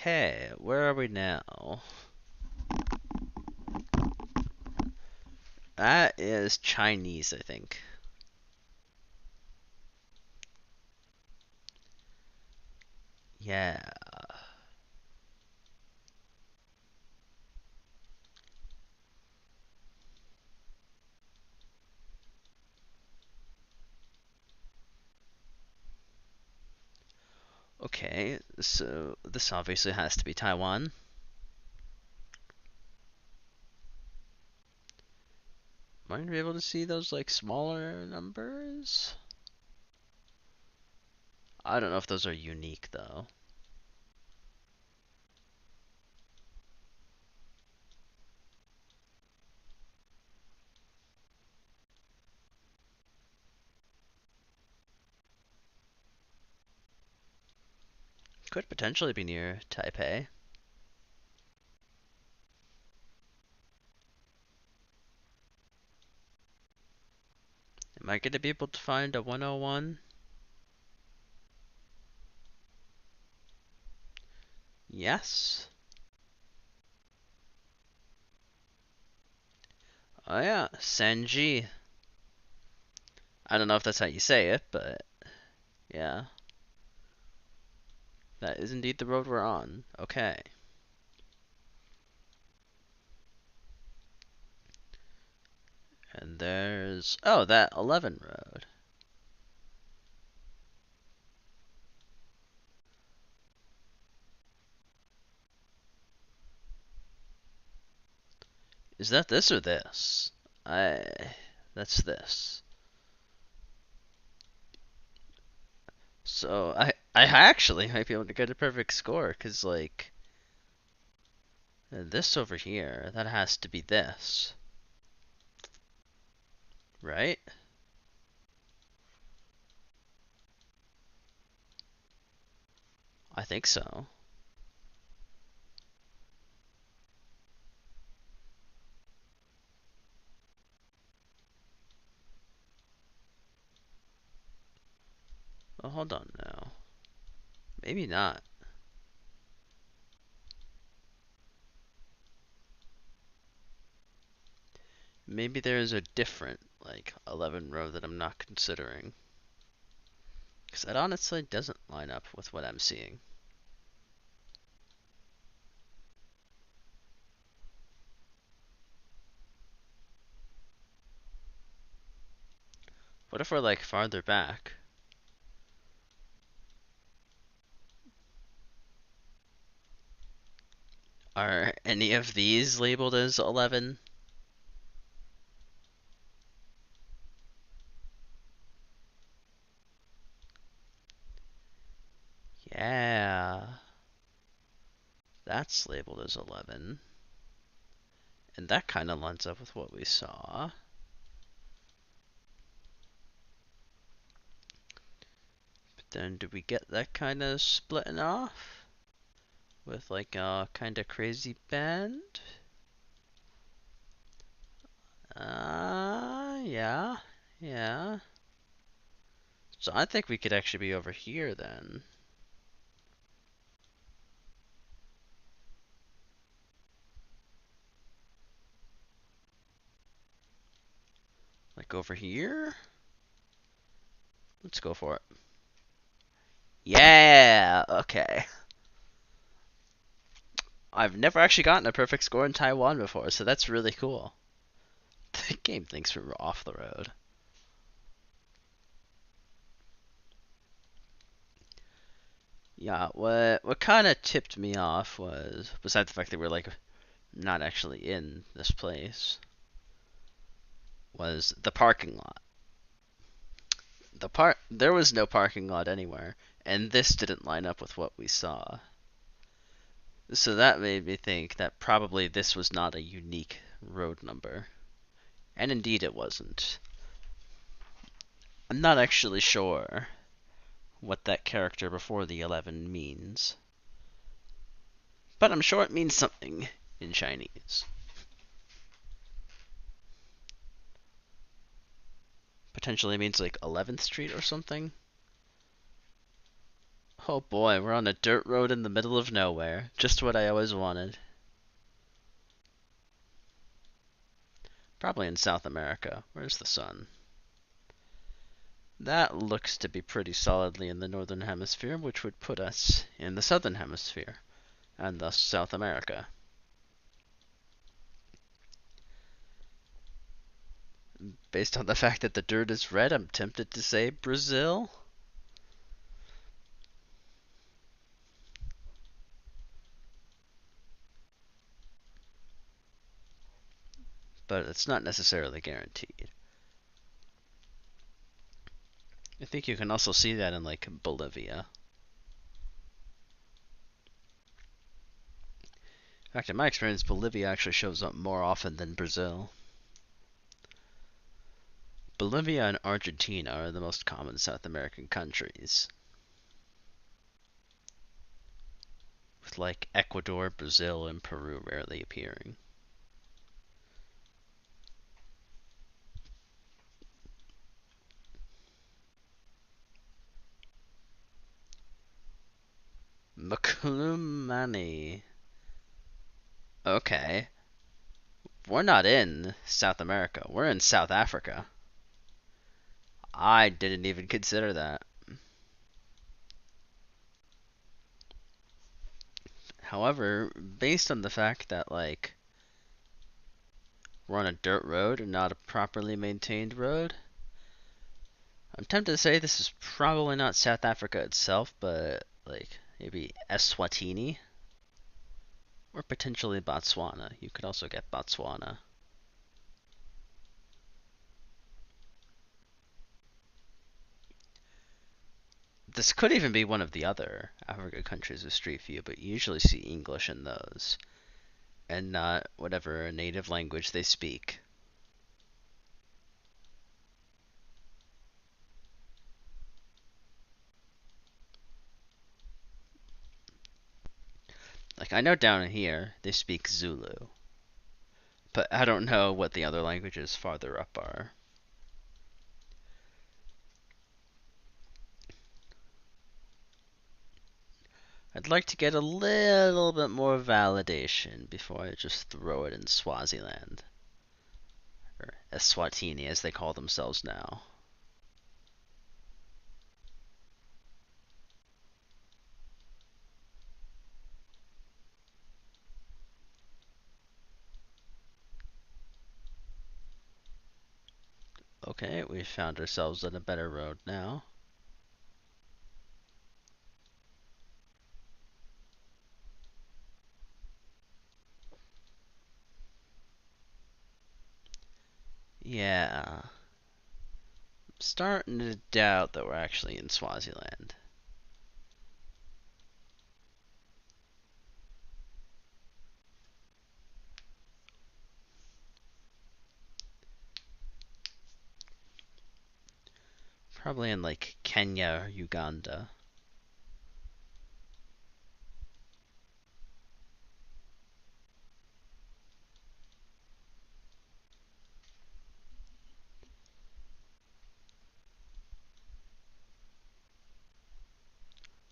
Okay, where are we now? That is Chinese, I think. Yeah. Okay, so this obviously has to be Taiwan. Am I gonna be able to see those like smaller numbers? I don't know if those are unique though. Could potentially be near Taipei. Am I gonna be able to find a 101? Yes. Oh yeah, Sanji. I don't know if that's how you say it, but yeah. That is indeed the road we're on. Okay. And there's... Oh, that 11 road. Is that this or this? I... That's this. So, I actually might be able to get a perfect score, because, like... This over here, that has to be this. Right? I think so. Oh, hold on now. Maybe not. Maybe there is a different, like, 11 row that I'm not considering. Because that honestly doesn't line up with what I'm seeing. What if we're, like, farther back? Are any of these labeled as 11? Yeah. That's labeled as 11. And that kind of lines up with what we saw. But then do we get that kind of splitting off? With like a kind of crazy bend? Yeah. Yeah. So I think we could actually be over here then. Like over here? Let's go for it. Yeah! Okay. I've never actually gotten a perfect score in Taiwan before, so that's really cool. The game thinks we're off the road. Yeah, what kind of tipped me off was, besides the fact that we're like not actually in this place, was the parking lot. There was no parking lot anywhere, and this didn't line up with what we saw. So that made me think that probably this was not a unique road number. And indeed it wasn't. I'm not actually sure what that character before the 11 means. But I'm sure it means something in Chinese. Potentially means like 11th Street or something. Oh boy, we're on a dirt road in the middle of nowhere. Just what I always wanted. Probably in South America. Where's the sun? That looks to be pretty solidly in the northern hemisphere, which would put us in the southern hemisphere, and thus South America. Based on the fact that the dirt is red, I'm tempted to say Brazil. But it's not necessarily guaranteed. I think you can also see that in like Bolivia. In fact, in my experience, Bolivia actually shows up more often than Brazil. Bolivia and Argentina are the most common South American countries, with like Ecuador, Brazil, and Peru rarely appearing. Mkulumani. Okay. We're not in South America. We're in South Africa. I didn't even consider that. However, based on the fact that, like, we're on a dirt road and not a properly maintained road, I'm tempted to say this is probably not South Africa itself, but, like, maybe Eswatini or potentially Botswana. You could also get Botswana. This could even be one of the other African countries with Street View, but you usually see English in those, and not whatever native language they speak. Like, I know down here they speak Zulu, but I don't know what the other languages farther up are. I'd like to get a little bit more validation before I just throw it in Swaziland, or Eswatini as they call themselves now. Okay, we found ourselves on a better road now. Yeah, I'm starting to doubt that we're actually in Swaziland. Probably in like Kenya or Uganda.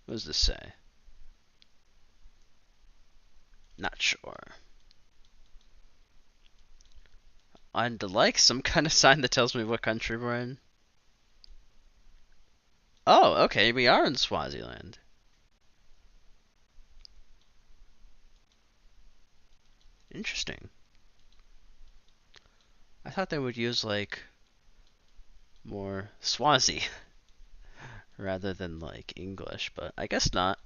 What does this say? Not sure. I'd like some kind of sign that tells me what country we're in. Oh, okay, we are in Swaziland. Interesting. I thought they would use like more Swazi rather than like English, but I guess not.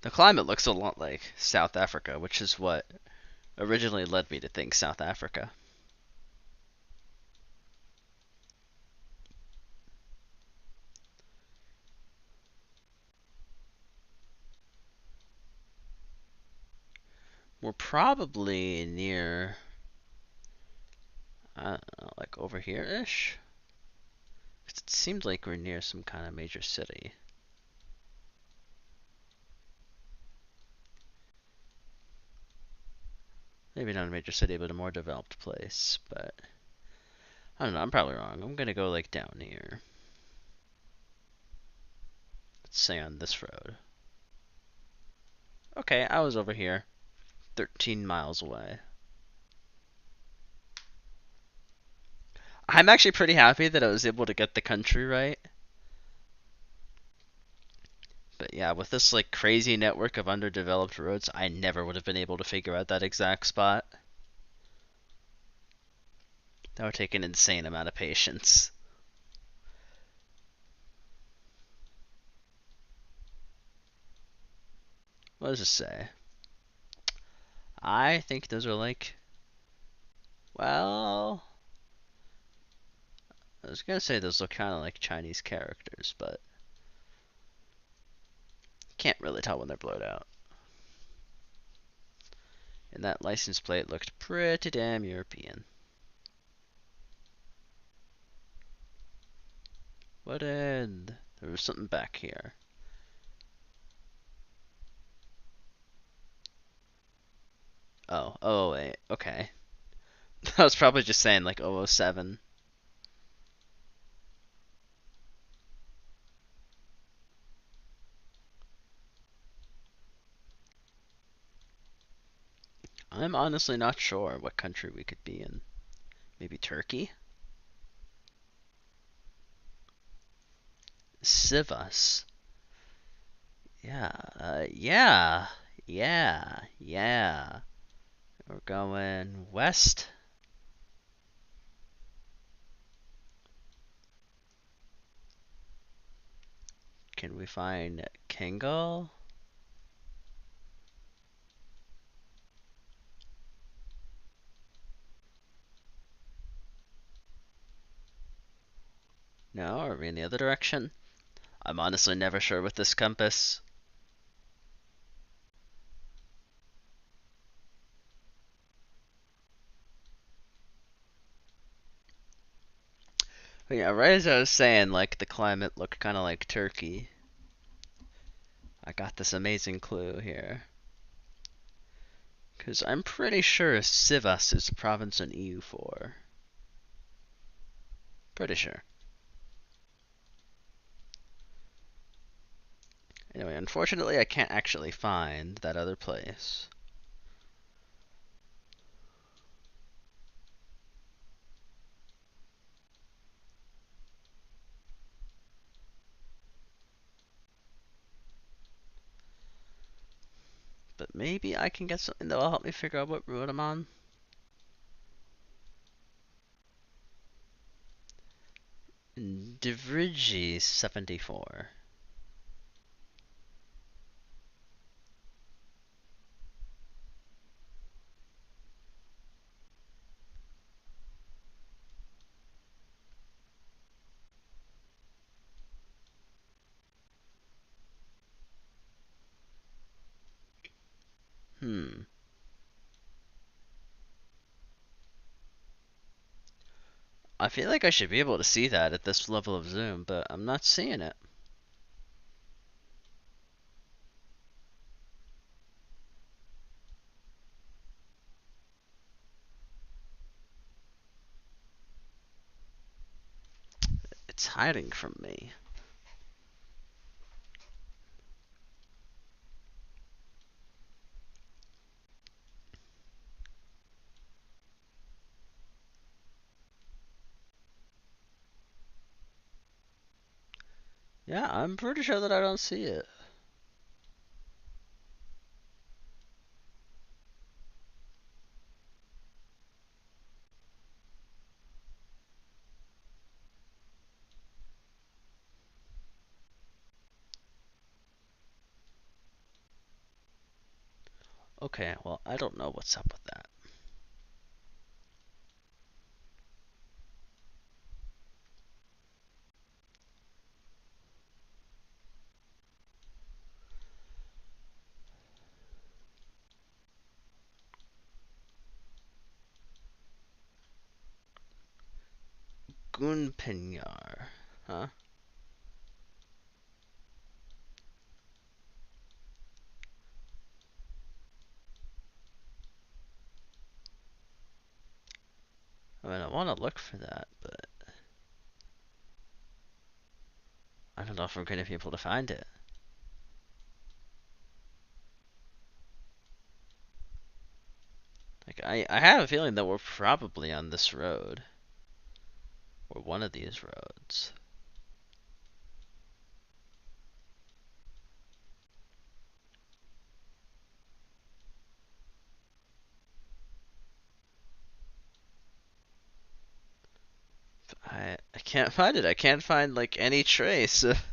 The climate looks a lot like South Africa, which is what originally led me to think South Africa. We're probably near, I don't know, like over here ish. It seemed like we're near some kind of major city. Maybe not a major city, but a more developed place. But I don't know. I'm probably wrong. I'm gonna go like down here. Let's say on this road. Okay, I was over here, 13 miles away. I'm actually pretty happy that I was able to get the country right. But yeah, with this like crazy network of underdeveloped roads, I never would have been able to figure out that exact spot. That would take an insane amount of patience. What does it say? I think those are like, well, I was gonna say those look kind of like Chinese characters, but can't really tell when they're blurred out. And that license plate looked pretty damn European. What in? There was something back here. Oh wait, okay. I was probably just saying like 007. I'm honestly not sure what country we could be in. Maybe Turkey? Sivas. Yeah, yeah. We're going west. Can we find Kingle? No, are we in the other direction? I'm honestly never sure with this compass. But yeah, right as I was saying, like the climate looked kind of like Turkey. I got this amazing clue here. Because I'm pretty sure Sivas is a province in EU4. Pretty sure. Anyway, unfortunately, I can't actually find that other place. But maybe I can get something that will help me figure out what road I'm on. Divriji 74. Hmm. I feel like I should be able to see that at this level of zoom, but I'm not seeing it. It's hiding from me. Yeah, I'm pretty sure that I don't see it. Okay, well, I don't know what's up with that. Gunpinyar. Huh? I mean, I want to look for that, but I don't know if we're going to be able to find it. Like, I have a feeling that we're probably on this road. Or one of these roads. I can't find it. I can't find, like, any trace of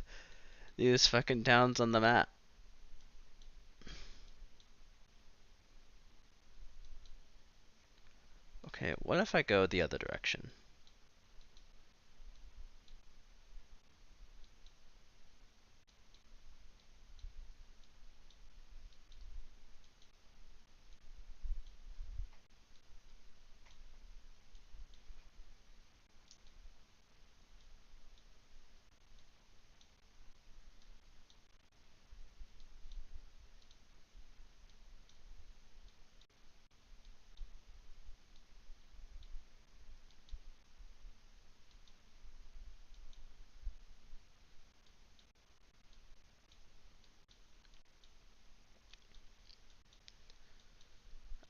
these fucking towns on the map. Okay, what if I go the other direction?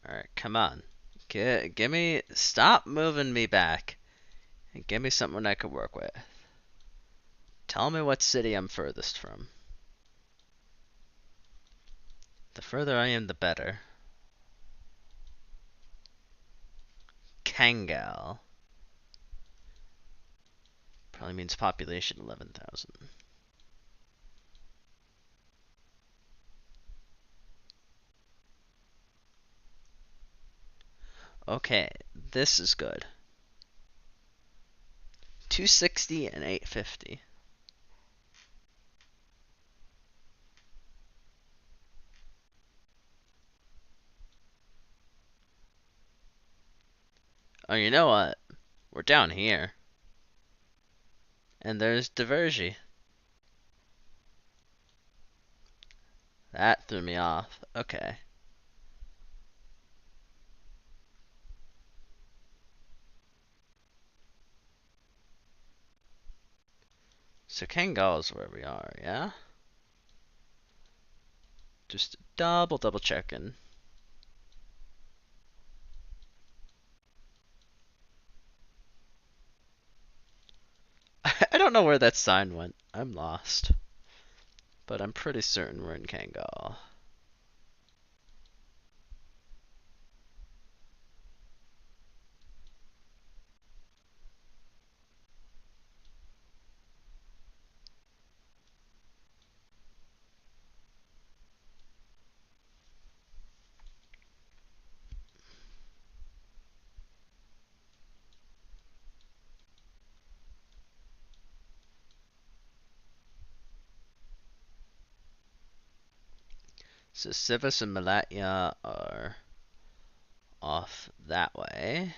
Alright, come on. Give me. Stop moving me back. And give me something I could work with. Tell me what city I'm furthest from. The further I am, the better. Kangal. Probably means population 11,000. Okay, this is good. 260 and 850. Oh, you know what? We're down here. And there's Divergy. That threw me off. Okay. So Kangal is where we are, yeah? Just double checking. I don't know where that sign went. I'm lost. But I'm pretty certain we're in Kangal. So Sivas and Malatya are off that way.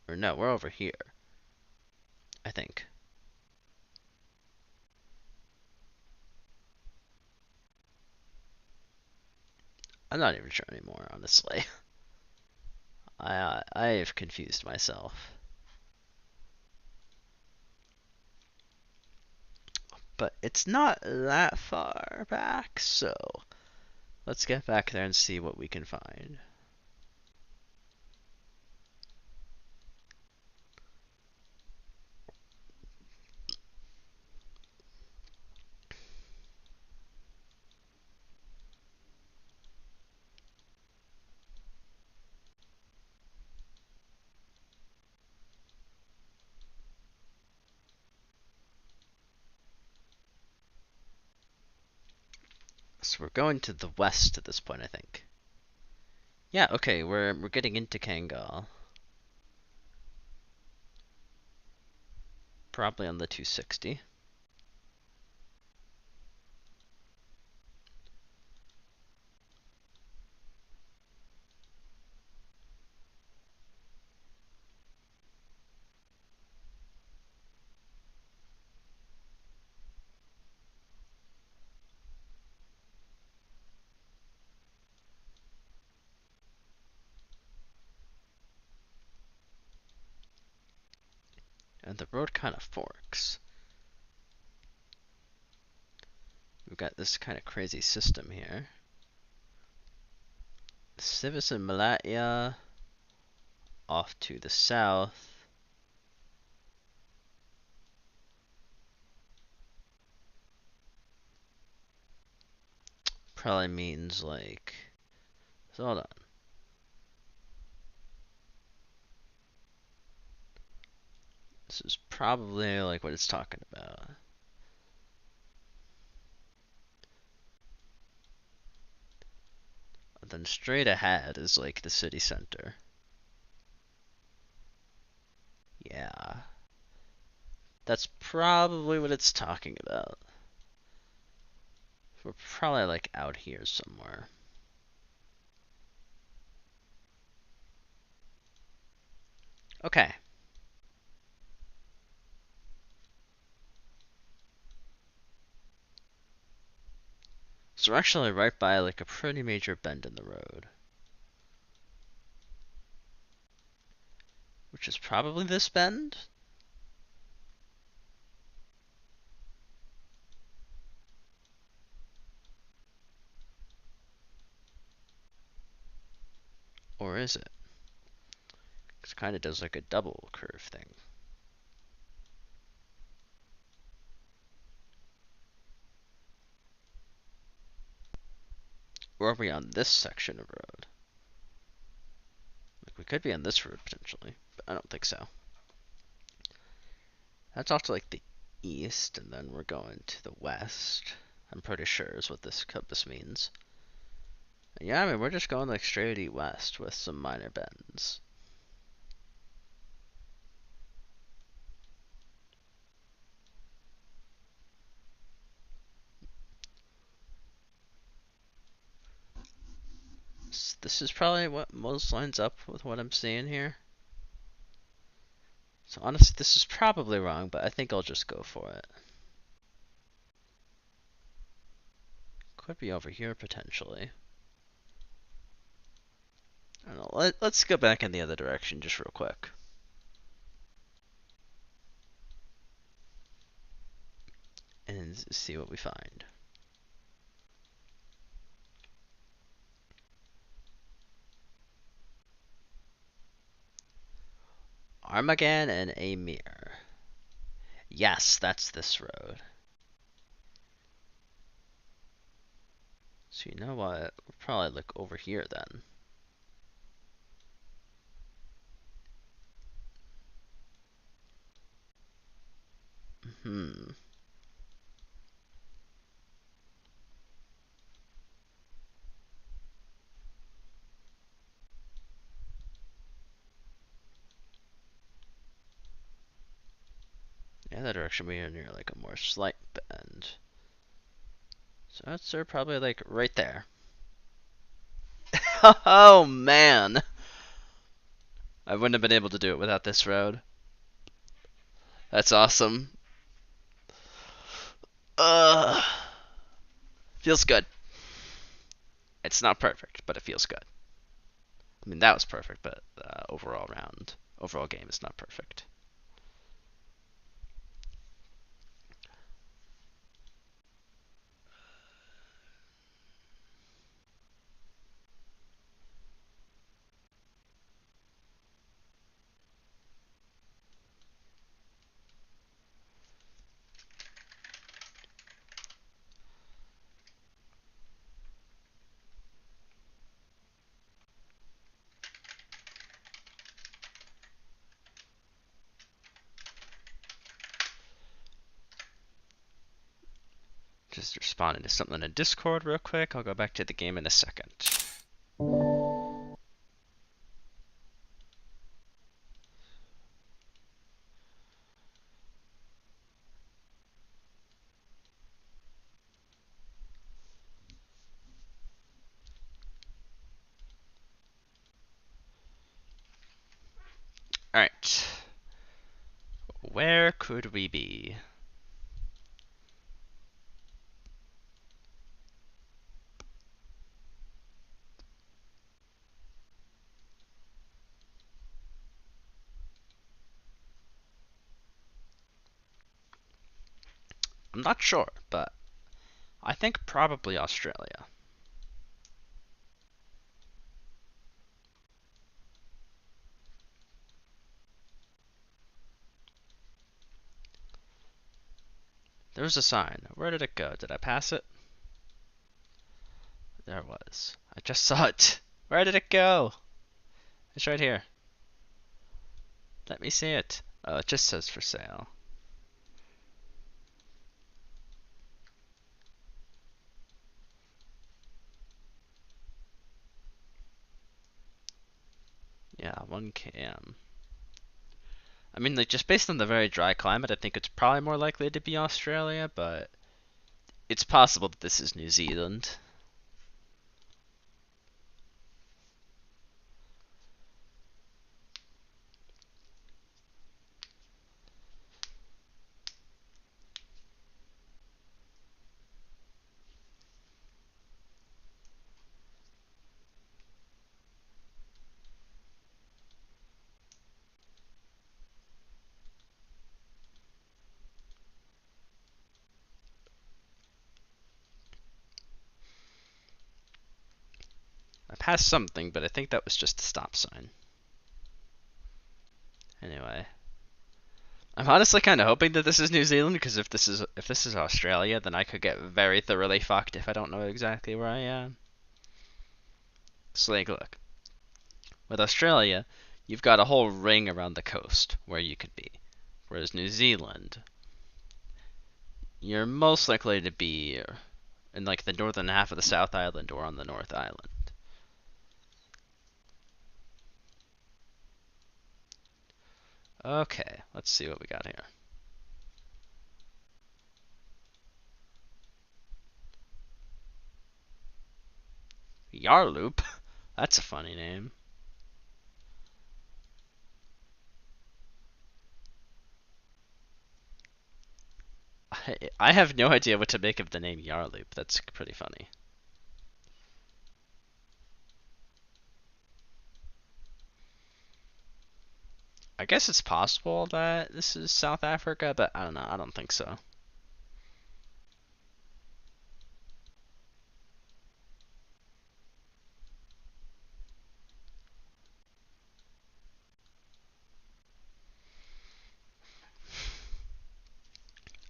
Or no, we're over here. I think. I'm not even sure anymore, honestly. I've confused myself. But it's not that far back, so let's get back there and see what we can find. So we're going to the west at this point, I think. Yeah, okay, we're getting into Kangal. Probably on the 260. and the road kind of forks. We've got this kind of crazy system here. Civis and Malatya off to the south. Probably means like. So hold on. This is probably like what it's talking about. Then straight ahead is like the city center. Yeah. That's probably what it's talking about. We're probably like out here somewhere. Okay. So we're actually right by like a pretty major bend in the road. Which is probably this bend? Or is it? It kind of does like a double curve thing. Or are we on this section of road? Like we could be on this road potentially, but I don't think so. That's off to like the east, and then we're going to the west. I'm pretty sure is what this compass means. And yeah, I mean we're just going like straight west with some minor bends. This is probably what most lines up with what I'm seeing here. So honestly, this is probably wrong, but I think I'll just go for it. Could be over here potentially. I don't know. Let's go back in the other direction just real quick. And see what we find. Armagan and Amir. Yes, that's this road. So you know what? We're probably like over here then. Hmm. Yeah, that direction we are near like a more slight bend. So that's probably like right there. Oh man! I wouldn't have been able to do it without this road. That's awesome. Ugh. Feels good. It's not perfect, but it feels good. I mean, that was perfect, but overall game is not perfect. Just responding to something in Discord real quick. I'll go back to the game in a second. Alright. Where could we be? I'm not sure, but I think probably Australia. There was a sign. Where did it go? Did I pass it? There it was. I just saw it. Where did it go? It's right here. Let me see it. Oh, it just says for sale. Yeah, 1 km. I mean, like, just based on the very dry climate, I think it's probably more likely to be Australia, but it's possible that this is New Zealand. I passed something, but I think that was just a stop sign. Anyway, I'm honestly kind of hoping that this is New Zealand, because if this is Australia, then I could get very thoroughly fucked if I don't know exactly where I am. So like, look, with Australia, you've got a whole ring around the coast where you could be, whereas New Zealand, you're most likely to be in like the northern half of the South Island or on the North Island. Okay, let's see what we got here. Yarloop? That's a funny name. I have no idea what to make of the name Yarloop. That's pretty funny. I guess it's possible that this is South Africa, but I don't know. I don't think so.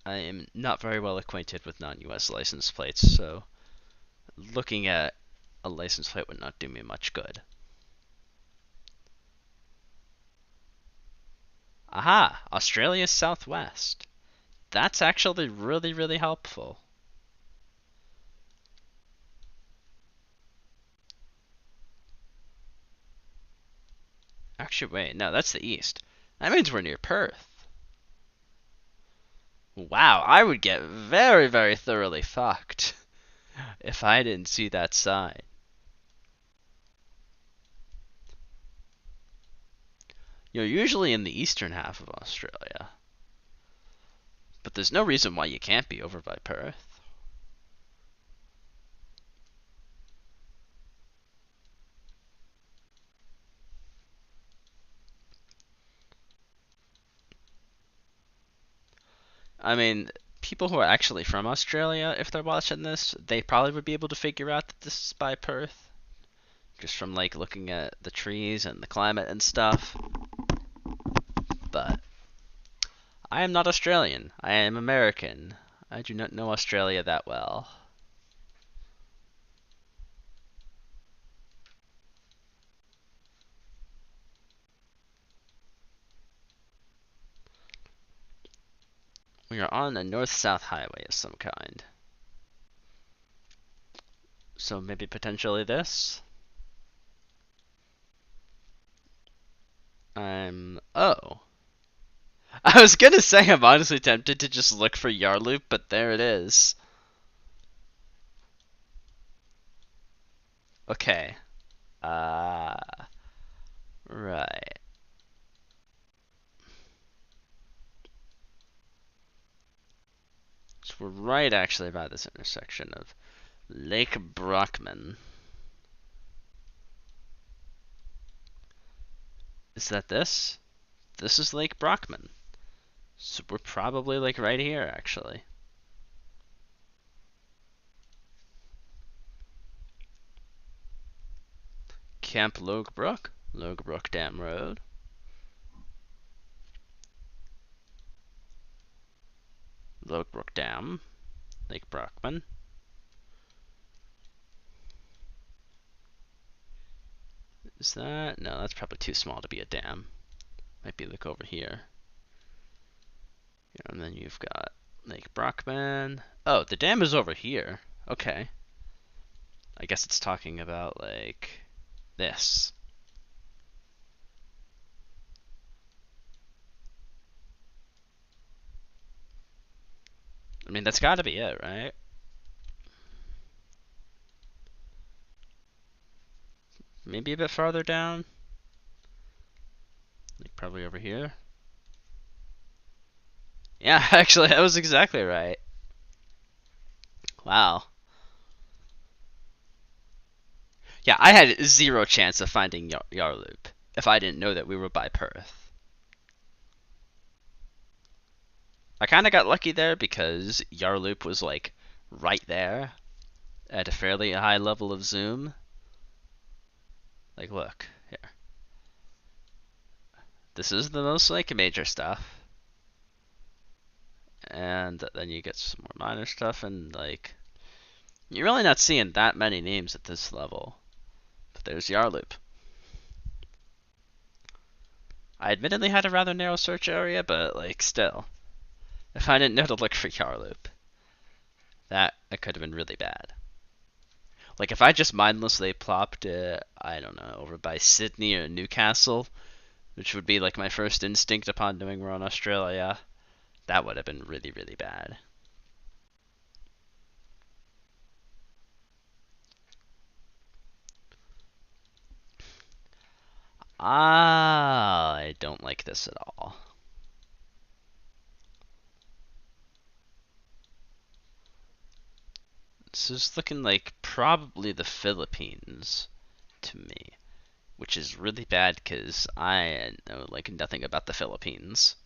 I am not very well acquainted with non-US license plates, so looking at a license plate would not do me much good. Aha! Australia's Southwest. That's actually really, really helpful. Actually, wait, no, that's the east. That means we're near Perth. Wow, I would get very, very thoroughly fucked if I didn't see that sign. You're usually in the eastern half of Australia, but there's no reason why you can't be over by Perth. I mean, people who are actually from Australia, if they're watching this, they probably would be able to figure out that this is by Perth, just from like looking at the trees and the climate and stuff. But I am not Australian. I am American. I do not know Australia that well. We are on a north-south highway of some kind. So maybe potentially this? Oh. I was gonna say I'm honestly tempted to just look for Yarloop, but there it is. Okay. Uh, right. So we're right actually by this intersection of Lake Brockman. Is that this? This is Lake Brockman. So we're probably like right here actually. Camp Logebrook Dam Road. Logebrook Dam, Lake Brockman. Is that? No, that's probably too small to be a dam. Might be like over here. And then you've got Lake Brockman. Oh, the dam is over here. Okay. I guess it's talking about like this. I mean, that's gotta be it, right? Maybe a bit farther down. Like probably over here. Yeah, actually, that was exactly right. Wow. Yeah, I had zero chance of finding Yarloop if I didn't know that we were by Perth. I kind of got lucky there because Yarloop was like right there at a fairly high level of zoom. Like, look here. This is the most like major stuff, and then you get some more minor stuff, and like you're really not seeing that many names at this level. But there's Yarloop. I admittedly had a rather narrow search area, but like still, if I didn't know to look for Yarloop, that could have been really bad. Like if I just mindlessly plopped, I don't know, over by Sydney or Newcastle, which would be like my first instinct upon knowing we're in Australia, that would have been really, really bad. I don't like this at all. This is looking like probably the Philippines to me, which is really bad because I know like nothing about the Philippines.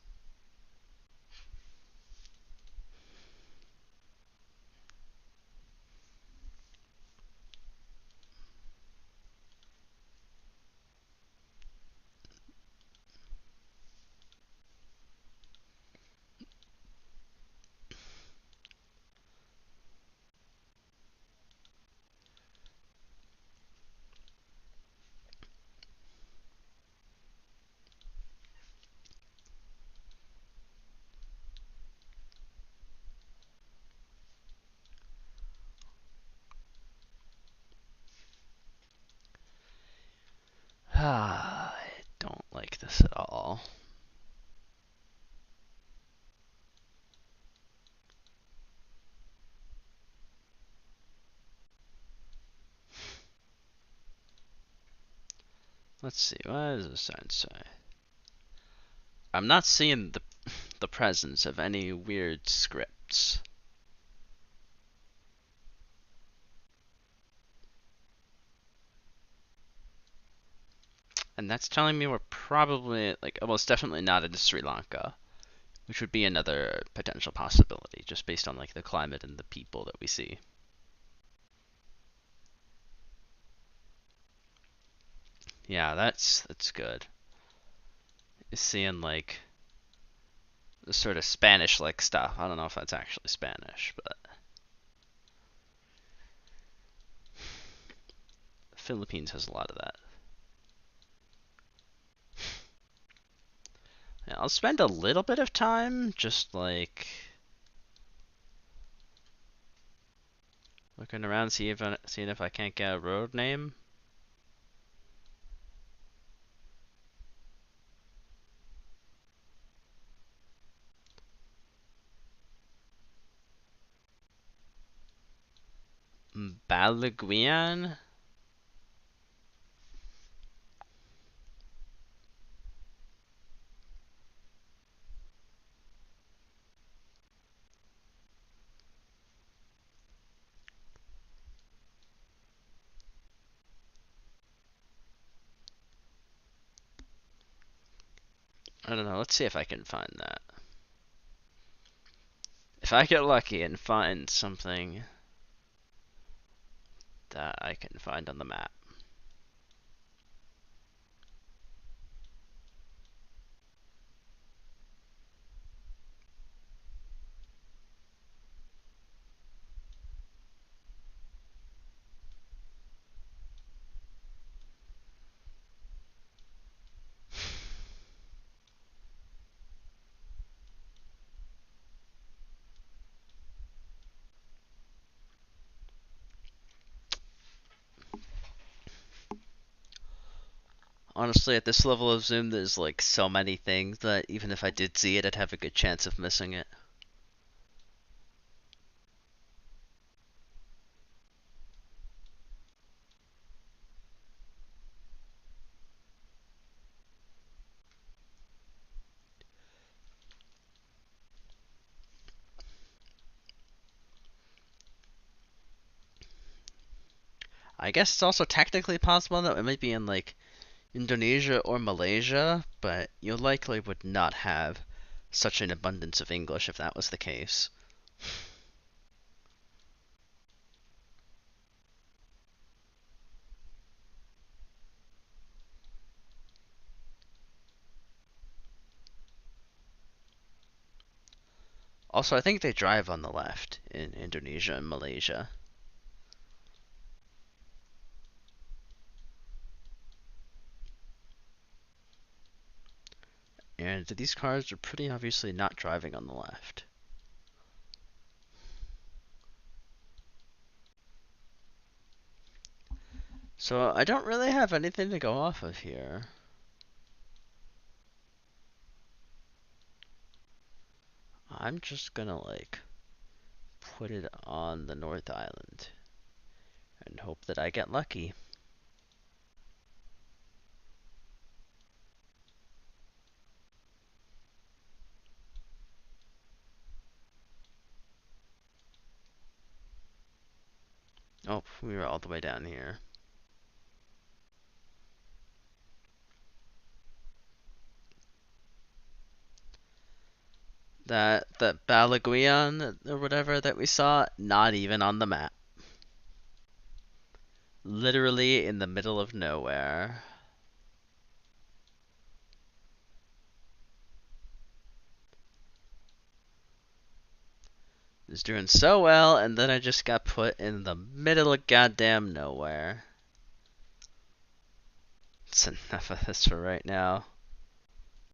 I don't like this at all. Let's see, what does the sign say? I'm not seeing the presence of any weird scripts. And that's telling me we're probably, like, almost definitely not in Sri Lanka, which would be another potential possibility, just based on, like, the climate and the people that we see. Yeah, that's good. Seeing, like, the sort of Spanish-like stuff. I don't know if that's actually Spanish, but the Philippines has a lot of that. Yeah, I'll spend a little bit of time just, like, looking around, seeing if I can't get a road name. Balaguian? I don't know. Let's see if I can find that. If I get lucky and find something that I can find on the map. Honestly, at this level of zoom, there's like so many things that even if I did see it, I'd have a good chance of missing it. I guess it's also technically possible that it might be in like Indonesia or Malaysia, but you likely would not have such an abundance of English if that was the case. Also, I think they drive on the left in Indonesia and Malaysia. And these cars are pretty obviously not driving on the left. So I don't really have anything to go off of here. I'm just gonna like put it on the North Island and hope that I get lucky. Oh, we were all the way down here. That Balaguion or whatever that we saw, not even on the map. Literally in the middle of nowhere. It was doing so well, and then I just got put in the middle of goddamn nowhere. It's enough of this for right now.